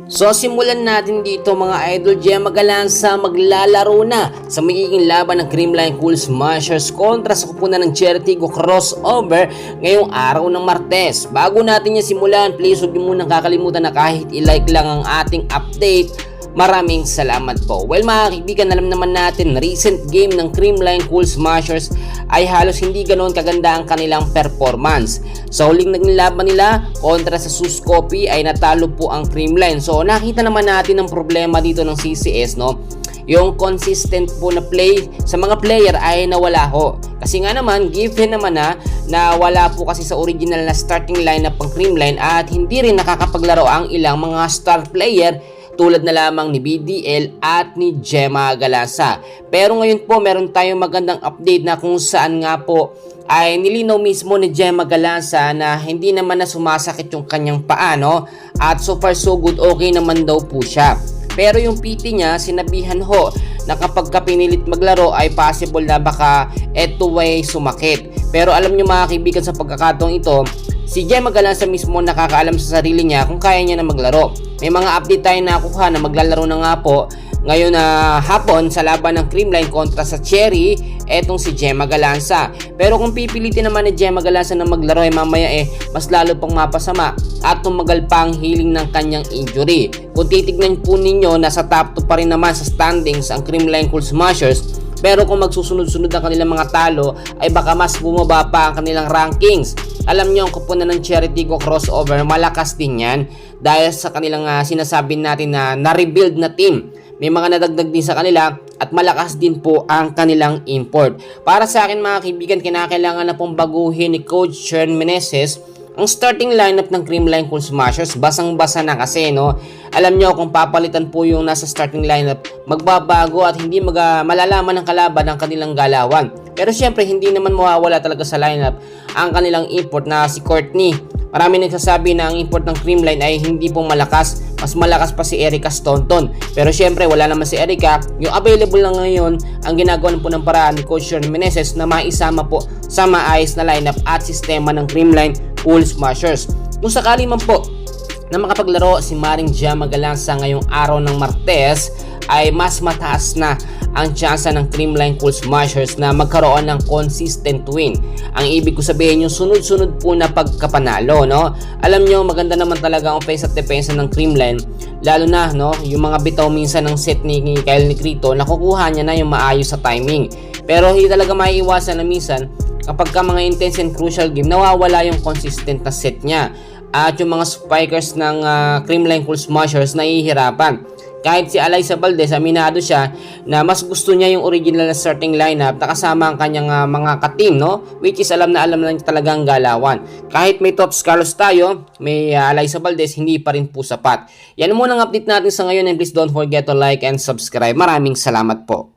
So simulan natin dito mga idol, Gemma Galanza maglalaro na sa magiging laban ng Creamline Cool Smashers kontra sa kupunan ng Cherry Tigo crossover ngayong araw ng Martes. Bago natin yan simulan, please huwag niyo munang kakalimutan na kahit i-like lang ang ating update. Maraming salamat po. Well mga kaibigan, alam naman natin recent game ng Creamline Cool Smashers ay halos hindi ganoon kaganda ang kanilang performance. Sa huling naging laban nila kontra sa Suscopi ay natalo po ang Creamline. So nakita naman natin ang problema dito ng CCS, no? Yung consistent po na play sa mga player ay nawala ho. Kasi nga naman, given naman na wala po kasi sa original na starting lineup ang Creamline at hindi rin nakakapaglaro ang ilang mga star player tulad na lamang ni BDL at ni Gemma Galanza. Pero ngayon po meron tayong magandang update na kung saan nga po ay nilinaw mismo ni Gemma Galanza na hindi naman na sumasakit yung kanyang paa, no? At so far so good, okay naman daw po siya. Pero yung PT niya, sinabihan ho na kapag pinilit maglaro ay possible na baka eto ay sumakit. Pero alam nyo mga kaibigan, sa pagkakataong ito, si Gemma Galanza mismo nakakaalam sa sarili niya kung kaya niya na maglaro. May mga update tayo nakuha na maglalaro na nga po ngayon na hapon sa laban ng Creamline kontra sa Cherry, etong si Gemma Galanza. Pero kung pipilitin naman ni Gemma Galanza na maglaro ay mamaya mas lalo pang mapasama at tumagal pa ang healing ng kanyang injury. Kung titignan po ninyo, nasa top 2 pa rin naman sa standings ang Creamline Cool Smashers. Pero kung magsusunod-sunod ang kanilang mga talo ay baka mas bumaba pa ang kanilang rankings. Alam nyo, ang kupunan ng Cherry Tigo crossover, malakas din yan dahil sa kanilang sinasabi natin na na-rebuild na team. May mga nadagdag din sa kanila at malakas din po ang kanilang import. Para sa akin mga kaibigan, kinakailangan na pong baguhin ni Coach Chern Meneses ang starting lineup ng Creamline Cool Smashers. Basang-basa na kasi, no? Alam nyo, kung papalitan po yung nasa starting lineup, magbabago at hindi malalaman ng kalaban ang kanilang galawan. Pero syempre, hindi naman mawawala talaga sa lineup ang kanilang import na si Courtney. Marami nagsasabi na ang import ng Creamline ay hindi po malakas. Mas malakas pa si Erica Staunton. Pero syempre, wala naman si Erica. Yung available lang ngayon, ang ginagawa po ng paraan ni Coach Chern Meneses na maisama po sa maayos na lineup at sistema ng Creamline Cool Smashers. Kung sakali man po na makapaglaro si Maring Gemma Galanza ngayong araw ng Martes, ay mas mataas na ang tsansa ng Creamline Cool Smashers na magkaroon ng consistent win. Ang ibig ko sabihin yung sunod-sunod po na pagkapanalo, no? Alam nyo, maganda naman talaga ang offense at defense ng Creamline, lalo na, no, yung mga bitaw minsan ng set ni Kyle Negrito, nakukuha niya na yung maayos sa timing. Pero hindi talaga maiiwasan na minsan kapag ka mga intense and crucial game, nawawala yung consistent na set niya. At yung mga spikers ng Creamline Cool Smashers nahihirapan. Kahit si Alyssa Valdez, aminado siya na mas gusto niya yung original na starting lineup na kasama ang kanyang mga ka-team, no? Which is alam na niya talagang galawan. Kahit may top scholars tayo, may Alyssa Valdez, hindi pa rin po sapat. Yan muna ang update natin sa ngayon, and please don't forget to like and subscribe. Maraming salamat po.